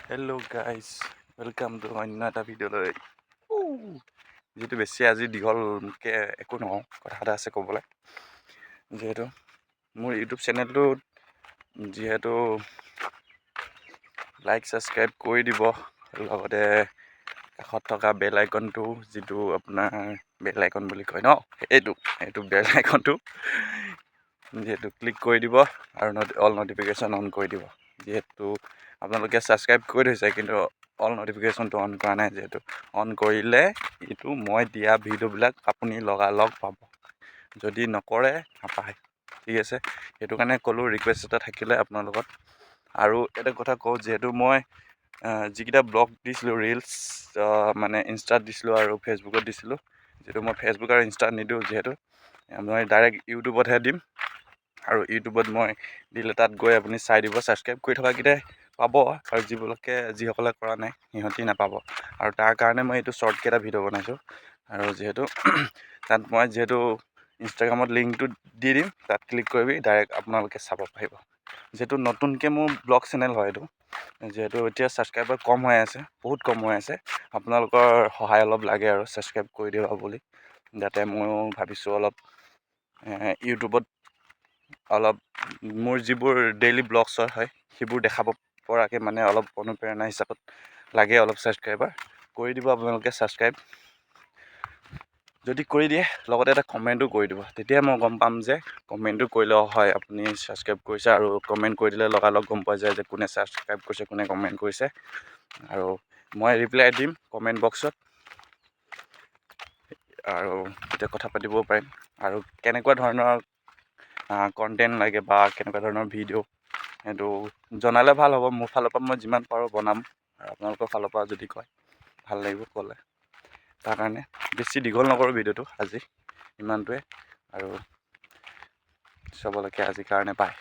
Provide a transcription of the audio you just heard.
Hello' guys, welcome to অন্য এটা ভিডিঅ'লৈ। যিহেতু বেছি আজি দীঘলকৈ একো নহওঁ, কথা এটা আছে ক'বলৈ। যিহেতু মোৰ ইউটিউব চেনেলটোত যিহেতু লাইক ছাবস্ক্ৰাইব কৰি দিব, লগতে কাষত থকা বেল আইকনটো, যিটো আপোনাৰ বেল আইকন বুলি কয় ন, এইটো বেল আইকনটো যিহেতু ক্লিক কৰি দিব আৰু অল নটিফিকেশ্যন অন কৰি দিব। যিহেতু আপোনালোকে ছাবস্ক্ৰাইব কৰি থৈছে কিন্তু অল নটিফিকেশ্যনটো অন কৰা নাই, যিহেতু অন কৰিলে এইটো মই দিয়া ভিডিঅ'বিলাক আপুনি লগালগ পাব, যদি নকৰে নাপায়। ঠিক আছে, সেইটো কাৰণে ক'লোঁ, ৰিকুৱেষ্ট এটা থাকিলে আপোনাৰ লগত। আৰু এটা কথা কওঁ, যিহেতু মই যিকেইটা ব্লগ দিছিলোঁ, ৰিলচ মানে ইনষ্টাত দিছিলোঁ আৰু ফেচবুকত দিছিলোঁ, যিহেতু মই ফেচবুক আৰু ইনষ্টাত নিদিওঁ, যিহেতু মই ডাইৰেক্ট ইউটিউবতহে দিম। আৰু ইউটিউবত মই দিলে তাত গৈ আপুনি চাই দিব, ছাবস্ক্ৰাইব কৰি থকাকেইটাই পাব, আৰু যিসকলে কৰা নাই সিহঁতি নাপাব। আৰু তাৰ কাৰণে মই এইটো শ্বৰ্টকৈ ভিডিঅ' বনাইছোঁ। আৰু যিহেতু তাত মই ইনষ্টাগ্ৰামত লিংকটো দি দিম, তাত ক্লিক কৰি ডাইৰেক্ট আপোনালোকে চাব পাৰিব। যিহেতু নতুনকৈ মোৰ ব্লগ চেনেল হয় এইটো, যিহেতু এতিয়া ছাবস্ক্ৰাইবাৰ কম হৈ আছে, বহুত কম হৈ আছে। আপোনালোকৰ সহায় অলপ লাগে আৰু ছাবস্ক্ৰাইব কৰি দিব বুলি, যাতে ময়ো ভাবিছোঁ অলপ ইউটিউবত অলপ মোৰ যিবোৰ ডেইলি ব্লগছ হয় সেইবোৰ দেখাব পৰাকৈ, মানে অলপ অনুপ্ৰেৰণা হিচাপত লাগে অলপ ছাবস্ক্ৰাইবাৰ কৰি দিব আপোনালোকে। ছাবস্ক্ৰাইব যদি কৰি দিয়ে, লগতে এটা কমেণ্টো কৰি দিব, তেতিয়া মই গম পাম যে কমেণ্টটো কৰিলে হয় আপুনি ছাবস্ক্ৰাইব কৰিছে। আৰু কমেণ্ট কৰি দিলে লগালগ গম পোৱা যায় যে কোনে ছাবস্ক্ৰাইব কৰিছে, কোনে কমেণ্ট কৰিছে, আৰু মই ৰিপ্লাই দিম কমেণ্ট বক্সত। আৰু তেতিয়া কথা পাতিবও পাৰিম, আৰু কেনেকুৱা ধৰণৰ কণ্টেণ্ট লাগে বা কেনেকুৱা ধৰণৰ ভিডিঅ' সেইটো জনালে ভাল হ'ব। মোৰ ফালৰ পৰা মই যিমান পাৰোঁ বনাম, আৰু আপোনালোকৰ ফালৰ পৰা যদি কয় ভাল লাগিব ক'লে। তাৰ কাৰণে বেছি দীঘল নকৰোঁ ভিডিঅ'টো, আজি ইমানটোৱে, আৰু চবলৈকে আজিৰ কাৰণে পায়।